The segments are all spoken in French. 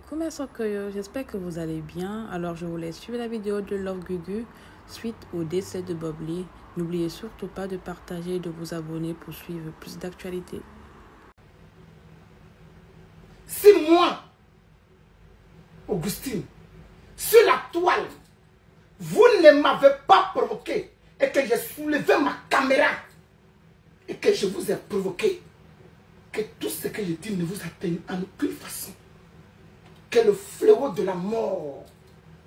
Coucou mes soeurs curieux, j'espère que vous allez bien. Alors je vous laisse suivre la vidéo de Love Gugu suite au décès de Bob Lee. N'oubliez surtout pas de partager et de vous abonner pour suivre plus d'actualités. Si moi, Augustine, sur la toile, vous ne m'avez pas provoqué et que j'ai soulevé ma caméra et que je vous ai provoqué, que tout ce que je dis ne vous atteigne en aucune façon. Que le fléau de la mort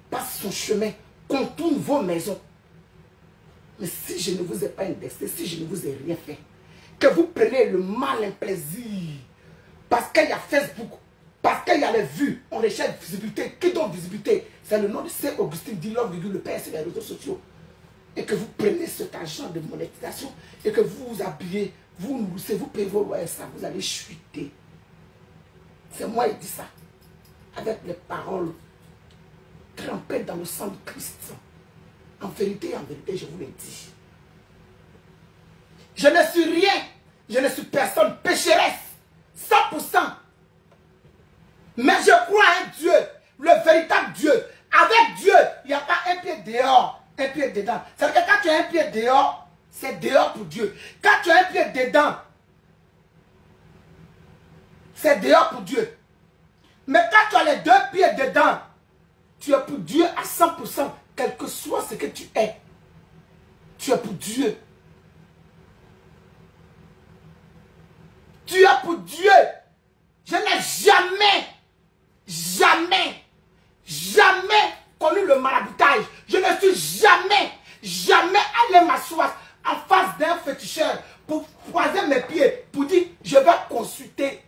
passe son chemin, contourne vos maisons. Mais si je ne vous ai pas indexé, si je ne vous ai rien fait, que vous preniez le malin plaisir, parce qu'il y a Facebook, parce qu'il y a les vues, on recherche visibilité. Qui donne visibilité? C'est le nom de Saint Augustine dit Love Gugu, le père sur les réseaux sociaux. Et que vous prenez cet argent de monétisation et que vous vous habillez, vous nourrissez, vous payez vos loyers, ça, vous allez chuter. C'est moi qui dis ça. Avec les paroles trempées dans le sang de Christ. En vérité, je vous le dis. Je ne suis rien. Je ne suis personne pécheresse. 100%. Mais je crois à un Dieu, le véritable Dieu. Avec Dieu, il n'y a pas un pied dehors, un pied dedans. C'est-à-dire que quand tu as un pied dehors, c'est dehors pour Dieu. Quand tu as un pied dedans, c'est dehors pour Dieu. Mais quand tu as les deux pieds dedans, tu es pour Dieu à 100%, quel que soit ce que tu es. Tu es pour Dieu. Tu es pour Dieu. Je n'ai jamais connu le maraboutage. Je ne suis jamais allé m'asseoir en face d'un féticheur pour croiser mes pieds, pour dire, je vais consulter.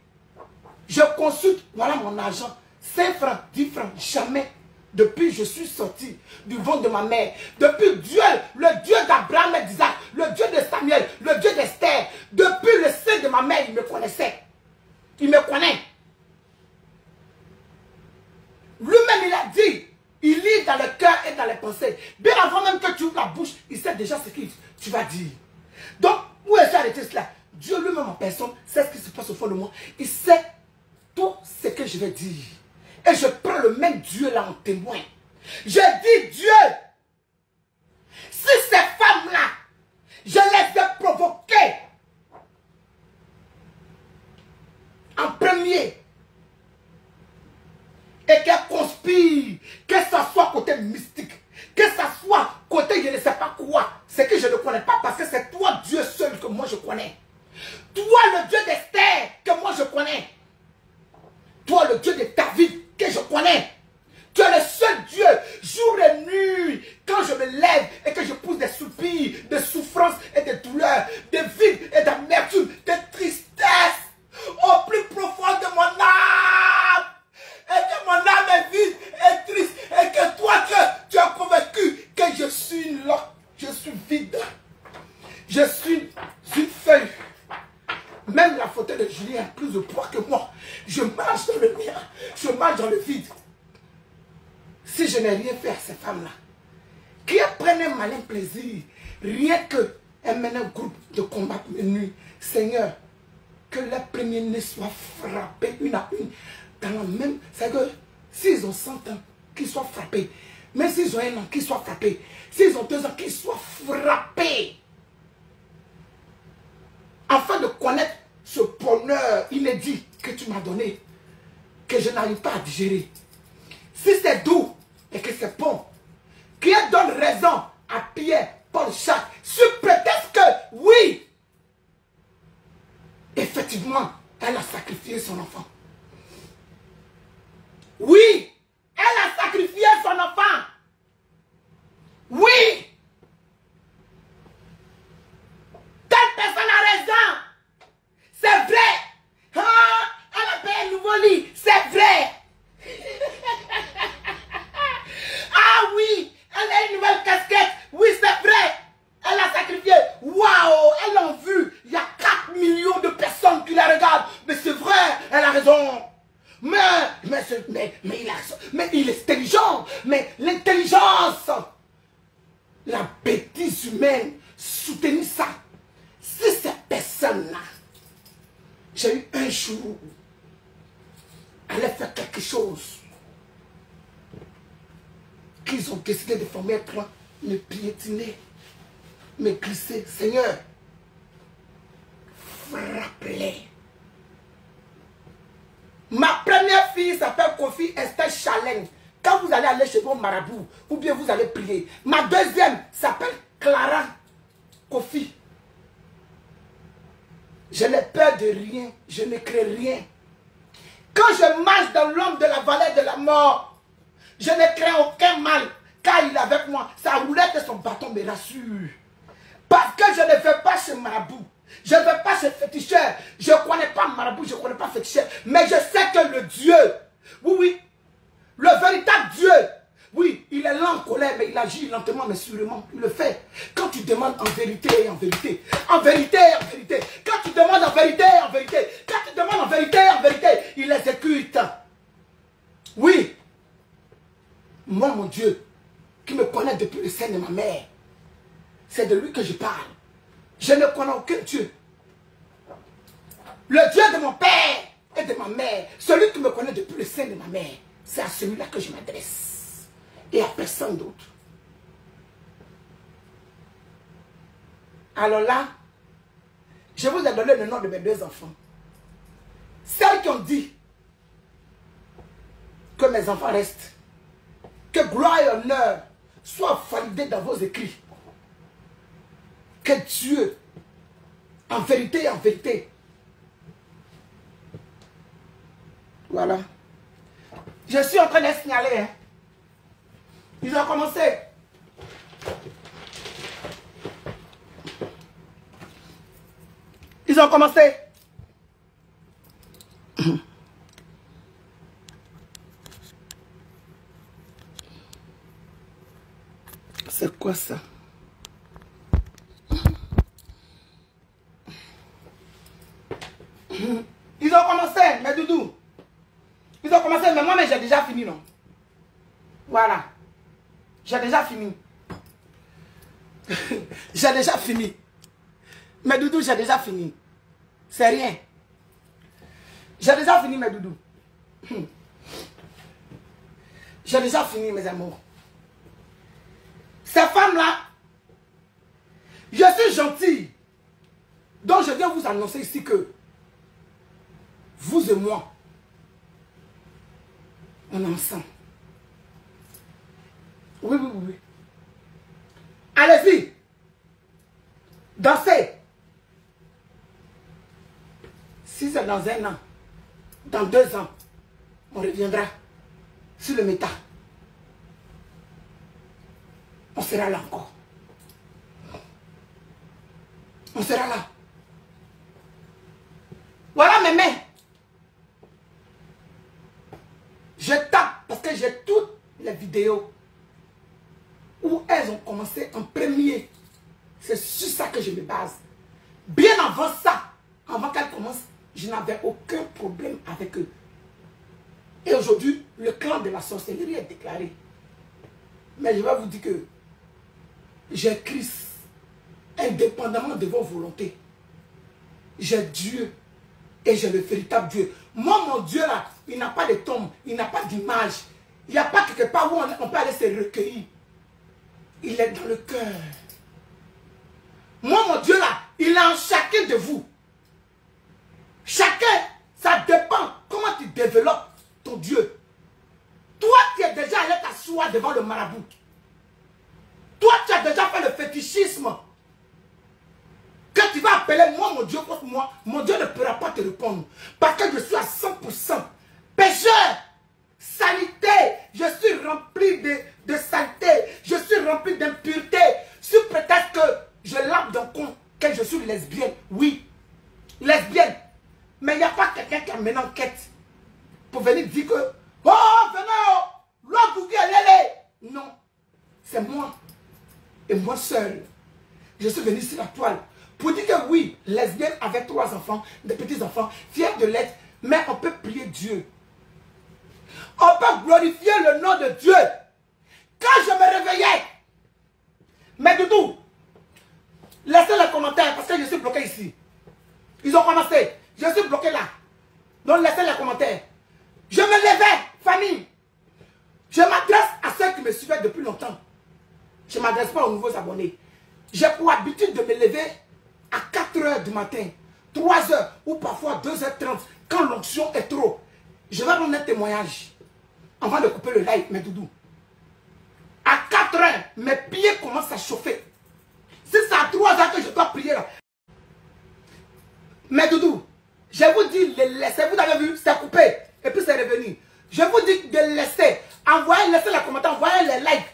Je consulte, voilà mon argent, 5 francs, 10 francs, jamais. Depuis je suis sorti du ventre de ma mère, depuis Dieu, le Dieu d'Abraham et d'Isaac, le Dieu de Samuel, le Dieu d'Esther, depuis le sein de ma mère, il me connaissait. Il me connaît. Lui-même, il a dit, il lit dans le cœur et dans les pensées. Bien avant même que tu ouvres la bouche, il sait déjà ce que tu vas dire. Donc, où est-ce arrêté cela? Dieu lui-même en personne sait ce qui se passe au fond de moi. Il sait tout ce que je vais dire. Et je prends le même Dieu là en témoin. Je dis Dieu, si ces femmes-là, je les ai provoquées en premier, et qu'elles conspirent, que ça soit côté mystique, que ça soit côté je ne sais pas quoi, c'est que je ne connais pas parce que c'est toi Dieu seul que moi je connais. Toi le Dieu d'Esther que moi je connais. Toi le Dieu de David que je connais. Tu es le seul Dieu, jour et nuit, quand je me lève et que je pousse des soupirs, des souffrances et des douleurs, des vides et d'amertume, des tristesses au plus profond de mon âme. Et que mon âme est vide et triste et que toi tu as convaincu que je suis une loque, je suis vide. Je suis une feuille. Même la fauteuil de Julien a plus de poids que moi. Je marche dans le mien. Je marche dans le vide. Si je n'ai rien fait à ces femmes-là, qui prennent un malin plaisir, rien que mènent un groupe de combat de nuit, Seigneur, que les premiers-nés soient frappés une à une dans la même. C'est que s'ils ont 100 ans, qu'ils soient frappés. Même s'ils ont 1 an, qu'ils soient frappés. S'ils ont 2 ans, qu'ils soient frappés. Afin de connaître ce bonheur inédit que tu m'as donné, que je n'arrive pas à digérer. Si c'est doux et que c'est bon, qui donne raison à Pierre, Paul, Jacques, sur prétexte que oui, effectivement, elle a sacrifié son enfant. Oui, elle a sacrifié son enfant. Oui. Telle personne a raison. C'est vrai. Ah, elle a payé un nouveau lit. C'est vrai. Ah oui, elle a une nouvelle casquette. Oui, c'est vrai. Elle a sacrifié. Waouh, elle l'a vu. Il y a 4 millions de personnes qui la regardent. Mais c'est vrai, elle a raison. Mais il a raison. Mais il est intelligent. Mais l'intelligence, la bêtise humaine, soutenir ça. Si ces personnes-là, j'ai eu un jour, allait faire quelque chose choses qu'ils ont décidé de former un clan, me piétiner, me glisser. Seigneur, frappe-les. Ma première fille s'appelle Kofi Esther Chaleng. Quand vous allez aller chez vos marabouts, ou bien vous allez prier. Ma deuxième s'appelle Clara Kofi. Je n'ai peur de rien, je ne crains rien. Quand je marche dans l'ombre de la vallée de la mort, je ne crains aucun mal, car il est avec moi. Sa roulette et son bâton me rassurent. Parce que je ne vais pas chez marabout. Je ne vais pas chez féticheur. Je ne connais pas marabout, je ne connais pas féticheur. Mais je sais que le Dieu, oui, oui, le véritable Dieu, oui, il est lent en colère, mais il agit lentement, mais sûrement. Il le fait. Quand tu demandes en vérité et en vérité, en vérité et en vérité, quand tu demandes en vérité et en vérité, quand tu demandes en vérité et en vérité, il exécute. Oui. Moi, mon Dieu, qui me connaît depuis le sein de ma mère, c'est de lui que je parle. Je ne connais aucun Dieu. Le Dieu de mon père et de ma mère, celui qui me connaît depuis le sein de ma mère, c'est à celui-là que je m'adresse. Et à personne d'autre. Alors là, je vous ai donné le nom de mes deux enfants. Celles qui ont dit que mes enfants restent, que gloire et honneur soient validés dans vos écrits. Que Dieu, en vérité, voilà. Je suis en train de signaler, hein. Ils ont commencé. Ils ont commencé. C'est quoi ça? Ils ont commencé, mes doudous. Ils ont commencé, mais moi, j'ai déjà fini, non? Voilà. J'ai déjà fini. J'ai déjà fini. Mes doudous, j'ai déjà fini. C'est rien. J'ai déjà fini, mes doudous. J'ai déjà fini, mes amours. Ces femmes-là, je suis gentille. Donc, je viens vous annoncer ici que vous et moi, on est ensemble. Oui, oui, oui. Allez-y. Dansez. Si c'est dans 1 an, dans 2 ans, on reviendra sur le méta. On sera là encore. On sera là. Voilà mes mains. Je tape parce que j'ai toutes les vidéos où elles ont commencé en premier. C'est sur ça que je me base. Bien avant ça, avant qu'elles commencent, je n'avais aucun problème avec eux. Et aujourd'hui, le clan de la sorcellerie est déclaré. Mais je vais vous dire que j'ai Christ, indépendamment de vos volontés. J'ai Dieu et j'ai le véritable Dieu. Moi, mon Dieu là, il n'a pas de tombe, il n'a pas d'image. Il n'y a pas quelque part où on peut aller se recueillir. Il est dans le cœur. Moi, mon Dieu là, il est en chacun de vous. Chacun, ça dépend comment tu développes ton Dieu. Toi, tu es déjà allé t'asseoir devant le marabout. Toi, tu as déjà fait le fétichisme. Quand tu vas appeler moi, mon Dieu, contre moi, mon Dieu ne pourra pas te répondre. Parce que je suis à 100% pécheur, salité. Je suis rempli de saleté. Je suis rempli d'impureté. Sur prétexte que je lave d'un con, que je suis lesbienne. Oui, lesbienne. Mais il n'y a pas quelqu'un qui a mené enquête pour venir dire que oh, venez, l'autre vous dit, non, c'est moi. Et moi seul. Je suis venu sur la toile pour dire que oui, lesbienne avec 3 enfants, des petits-enfants, fiers de l'être, mais on peut prier Dieu. On peut glorifier le nom de Dieu. Quand je me réveillais, mais doudou, laissez les commentaires parce que je suis bloqué ici. Ils ont commencé. Je suis bloqué là. Donc laissez les commentaires. Je me levais, Fanny. depuis longtemps. Je ne m'adresse pas aux nouveaux abonnés. J'ai pour habitude de me lever à 4 h du matin, 3 h ou parfois 2 h 30 quand l'onction est trop. Je vais rendre un témoignage avant de couper le live, mes doudous. À 4 h, mes pieds commencent à chauffer. Si c'est à 3 h que je dois prier là. Mes doudous, je vous dis, les laisser, vous avez vu, c'est coupé. Et puis c'est revenu. Je vous dis de laisser. Envoyez, laissez les commentaires, envoyez les likes.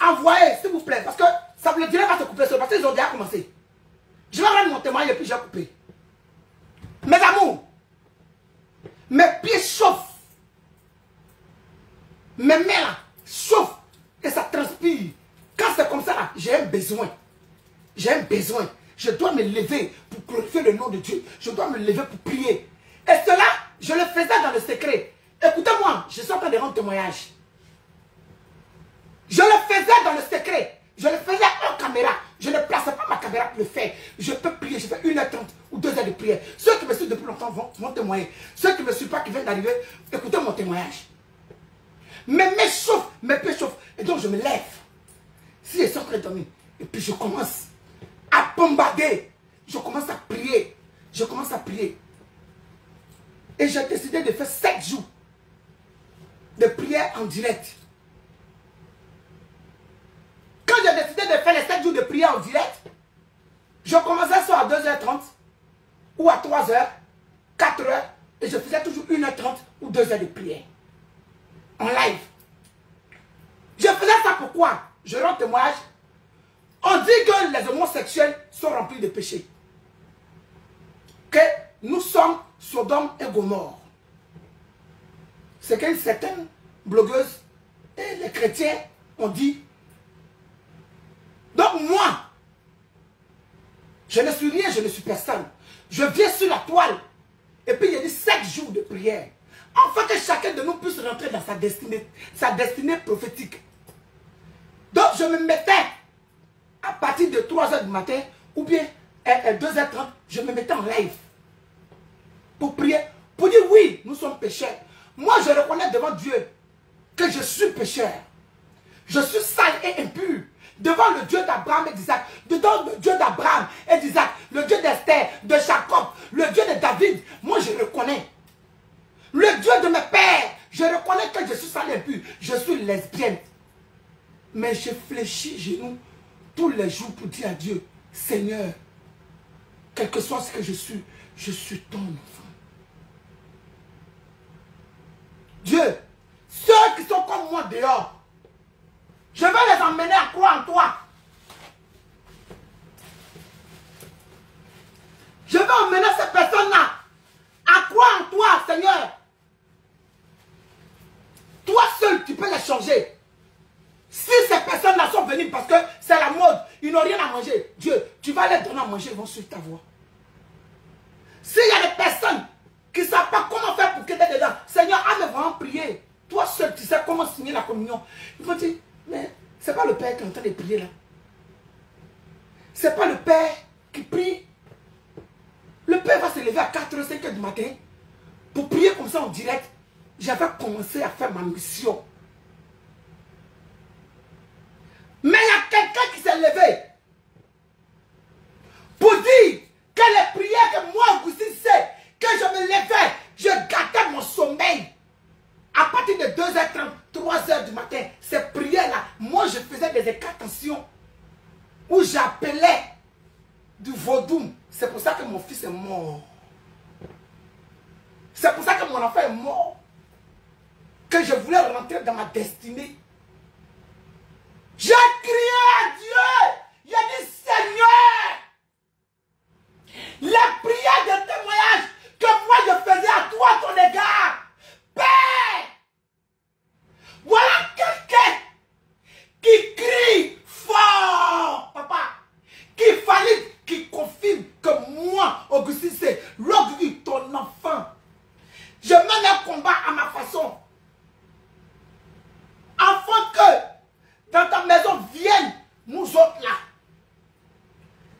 Envoyez, s'il vous plaît. Parce que ça le direct va se couper seul. Parce qu'ils ont déjà commencé. Je vais rendre mon témoignage et puis j'ai coupé. Mes amours, mes pieds chauffent. Mes mains là, chauffent. Et ça transpire. Quand c'est comme ça là, j'ai un besoin. J'ai un besoin. Je dois me lever pour glorifier le nom de Dieu. Je dois me lever pour prier. Et cela, je le faisais dans le secret. Écoutez-moi, je suis en train de rendre témoignage. Je le faisais dans le secret. Je le faisais en caméra. Je ne plaçais pas ma caméra pour le faire. Je peux prier. Je fais 1 h 30 ou 2 h de prière. Ceux qui me suivent depuis longtemps vont témoigner. Ceux qui ne me suivent pas, qui viennent d'arriver, écoutez mon témoignage. Mes mains chauffent, mes pieds chauffent. Et donc je me lève. Si je suis en train de dormir, et puis je commence à bombarder. Je commence à prier. Je commence à prier. Et j'ai décidé de faire 7 jours de prière en direct. Quand j'ai décidé de faire les 7 jours de prière en direct, je commençais soit à 2 h 30 ou à 3 h, 4 h, et je faisais toujours 1 h 30 ou 2 h de prière. En live. Je faisais ça pourquoi? Je rends témoignage. On dit que les homosexuels sont remplis de péchés. Que nous sommes Sodome et Gomorre. C'est qu'une certaine blogueuse et les chrétiens ont dit. Donc moi, je ne suis rien, je ne suis personne. Je viens sur la toile. Et puis il y a dit 7 jours de prière. Afin que chacun de nous puisse rentrer dans sa destinée prophétique. Donc je me mettais à partir de 3 h du matin ou bien 2 h 30, je me mettais en live pour prier, pour dire oui, nous sommes pécheurs. Moi je reconnais devant Dieu que je suis pécheur. Je suis sale et impur devant le Dieu d'Abraham et d'Isaac, devant le Dieu d'Abraham et d'Isaac, le Dieu d'Esther, de Jacob, le Dieu de David. Moi je reconnais. Le Dieu de mes pères, je reconnais que je suis sale et impur. Je suis lesbienne. Mais je fléchis genoux tous les jours pour dire à Dieu, Seigneur, quel que soit ce que je suis ton enfant. Dieu, ceux qui sont comme moi dehors, je vais les emmener à croire en toi. Je vais emmener ces personnes-là à croire en toi, Seigneur. Toi seul, tu peux les changer. Si ces personnes-là sont venues parce que c'est la mode, ils n'ont rien à manger, Dieu, tu vas les donner à manger, ils vont suivre ta voie. S'il y a des personnes qui ne savent pas comment faire pour qu'elles dedans, Seigneur, à me voir prier. Toi seul, tu sais comment signer la communion. Ils vont dire, mais ce n'est pas le Père qui est en train de prier là. Ce n'est pas le Père qui prie. Le Père va se lever à 4 h, 5 h du matin pour prier comme ça en direct. J'avais commencé à faire ma mission. Mais il y a quelqu'un qui s'est levé pour dire que les prières que moi, Augustine, sais, que je me levais, je gâtais mon sommeil. À partir de 2 h 30, 3 h du matin, ces prières-là, moi je faisais des incantations où j'appelais du vaudou. C'est pour ça que mon fils est mort. C'est pour ça que mon enfant est mort. Que je voulais rentrer dans ma destinée. J'ai crié à Dieu. J'ai dit, Seigneur, les prières de témoignage que moi je faisais à toi, à ton égard, Père, voilà quelqu'un qui crie fort, papa, qui valide, qui confirme que moi, Augustine, c'est l'orgueil, ton enfant. Je mène un combat à ma façon. Afin que dans ta maison viennent nous autres là.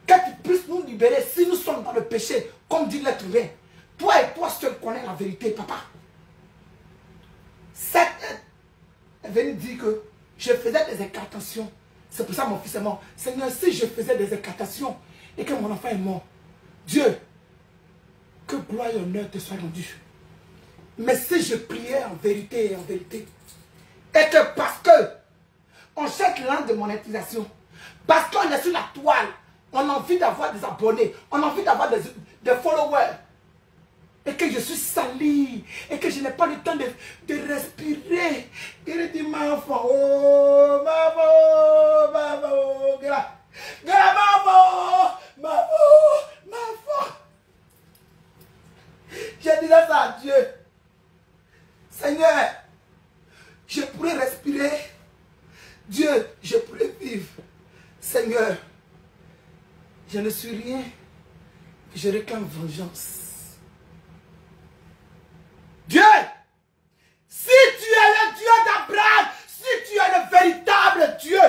Que tu puisses nous libérer si nous sommes dans le péché, comme dit l'être humain. Toi et toi seul connais la vérité, papa. Cette est venue dire que je faisais des incantations. C'est pour ça que mon fils est mort. Seigneur, si je faisais des incantations et que mon enfant est mort, Dieu, que gloire et honneur te soient rendus. Mais si je priais en vérité, et que parce que on cherche l'an de monétisation, parce qu'on est sur la toile, on a envie d'avoir des abonnés, on a envie d'avoir des followers, et que je suis sali, et que je n'ai pas le temps de respirer. Il dit, ma enfant, oh, maman, maman. J'ai dit ça à Dieu. Seigneur, je pourrais respirer. Dieu, je pourrais vivre. Seigneur, je ne suis rien. Je réclame vengeance. Dieu, si tu es le Dieu d'Abraham, si tu es le véritable Dieu,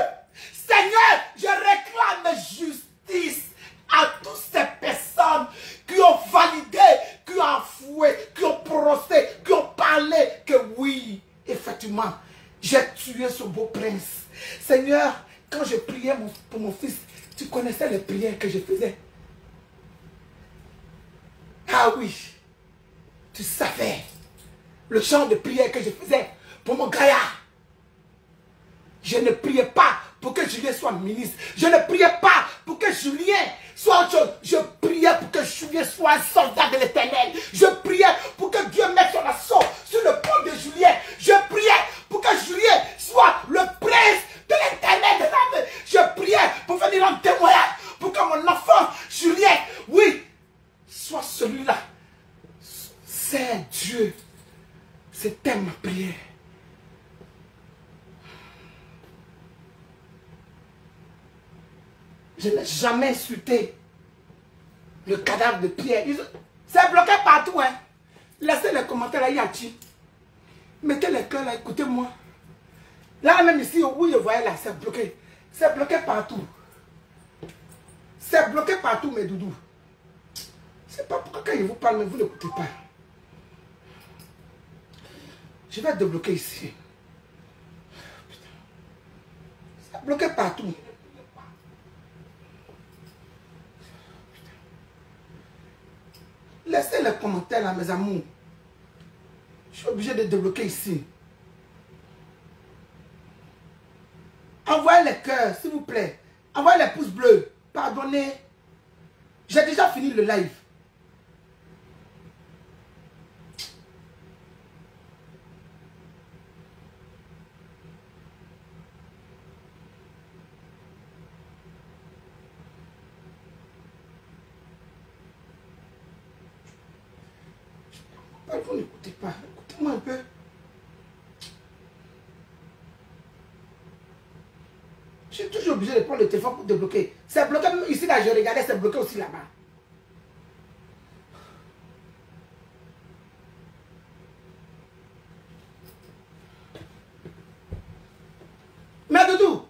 Seigneur, je réclame justice à toutes ces personnes qui ont validé, qui ont avoué, qui ont prononcé, qui ont parlé que oui, effectivement, j'ai tué ce beau prince. Seigneur, quand je priais pour mon fils, tu connaissais les prières que je faisais. Ah oui, tu savais le genre de prière que je faisais pour mon gaillard. Je ne priais pas pour que Julien soit ministre. Je ne priais pas pour que Julien soit autre chose. Je priais pour que Julien soit un soldat de l'Éternel. Je priais pour que Dieu mette son assaut sur le pont de Julien. Je priais pour que Julien soit le prince de l'Éternel des armées. Je priais pour venir en témoignage, pour que mon enfant Julien, oui, soit celui-là. C'est Dieu. C'était ma prière. Je n'ai jamais insulté le cadavre de Pierre. C'est bloqué partout. Hein. Laissez les commentaires là, Yachi. Mettez les cœurs là, écoutez-moi. Là même ici, où je voyais là, c'est bloqué. C'est bloqué partout. C'est bloqué partout, mes doudous. C'est pas pourquoi quand je vous parle, mais vous n'écoutez pas. Je vais débloquer ici. C'est bloqué partout. Laissez les commentaires là, mes amours. Je suis obligé de débloquer ici. Envoyez les cœurs, s'il vous plaît. Envoyez les pouces bleus. Pardonnez. J'ai déjà fini le live. Vous n'écoutez pas. Écoutez-moi un peu. Je suis toujours obligé de prendre le téléphone pour débloquer. C'est bloqué ici, là, je regardais, c'est bloqué aussi là-bas. Mais Doudou,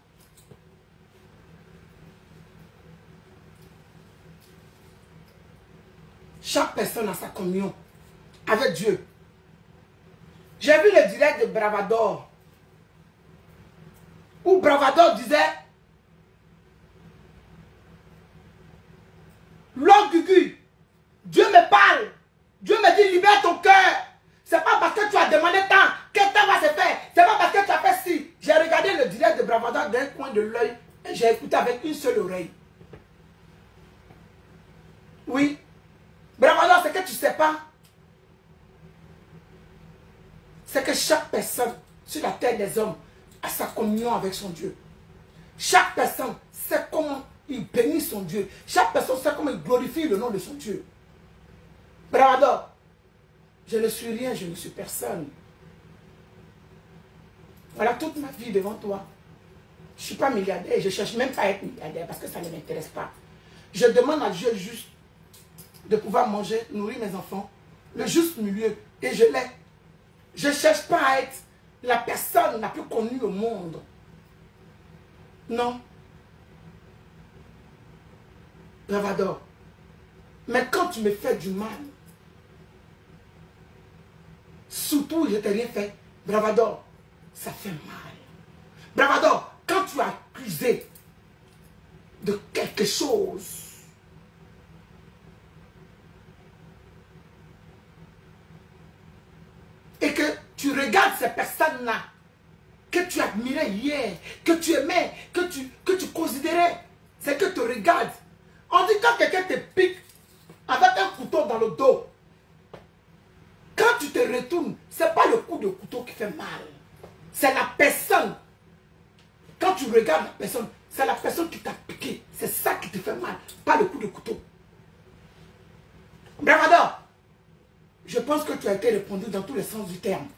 chaque personne a sa communion avec Dieu. J'ai vu le direct de Bravador, où Bravador disait, Lord Gugu, Dieu me parle, Dieu me dit libère ton cœur. C'est pas parce que tu as demandé tant que ça va se faire. C'est pas parce que tu as fait ci. J'ai regardé le direct de Bravador d'un coin de l'œil et j'ai écouté avec une seule oreille. Oui. Bravador, c'est que tu sais pas. C'est que chaque personne sur la terre des hommes a sa communion avec son Dieu. Chaque personne sait comment il bénit son Dieu. Chaque personne sait comment il glorifie le nom de son Dieu. Bravador, je ne suis rien, je ne suis personne. Voilà toute ma vie devant toi. Je ne suis pas milliardaire, je ne cherche même pas à être milliardaire parce que ça ne m'intéresse pas. Je demande à Dieu juste de pouvoir manger, nourrir mes enfants, le juste milieu, et je l'ai. Je ne cherche pas à être la personne la plus connue au monde. Non. Bravador. Mais quand tu me fais du mal, surtout je ne t'ai rien fait, Bravador, ça fait mal. Bravador, quand tu es accusé de quelque chose, et que tu regardes ces personnes-là que tu admirais hier, que tu aimais, que tu considérais, c'est que tu regardes. On dit quand quelqu'un te pique avec un couteau dans le dos, quand tu te retournes, ce n'est pas le coup de couteau qui fait mal. C'est la personne. Quand tu regardes la personne, c'est la personne qui t'a piqué. C'est ça qui te fait mal, pas le coup de couteau. Bravador, je pense que tu as été répondu dans tous les sens du terme.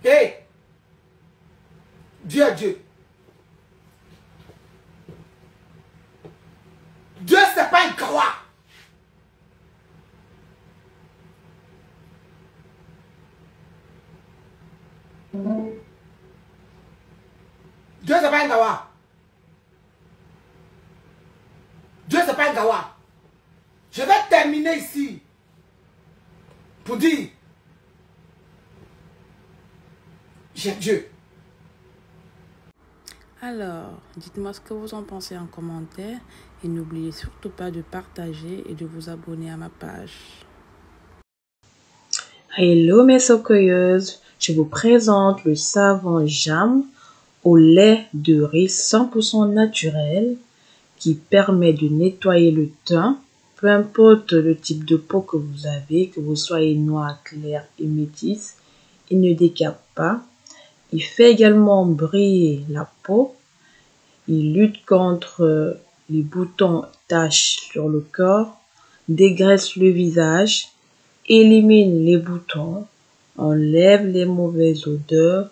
Hé, Dieu est Dieu. Dieu, ce n'est pas un kawa. Dieu, c'est pas un gawa. Dieu, c'est pas un gawa. Je vais terminer ici pour dire, j'ai Dieu. Alors, dites-moi ce que vous en pensez en commentaire et n'oubliez surtout pas de partager et de vous abonner à ma page. Hello mes socoyeuses, je vous présente le savon Jam au lait de riz 100% naturel qui permet de nettoyer le teint, peu importe le type de peau que vous avez, que vous soyez noir, clair et métisse, il ne décape pas. Il fait également briller la peau, il lutte contre les boutons, taches sur le corps, dégraisse le visage, élimine les boutons, enlève les mauvaises odeurs,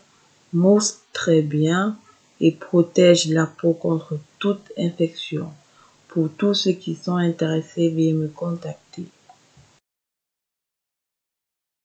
mousse très bien et protège la peau contre toute infection. Pour tous ceux qui sont intéressés, veuillez me contacter.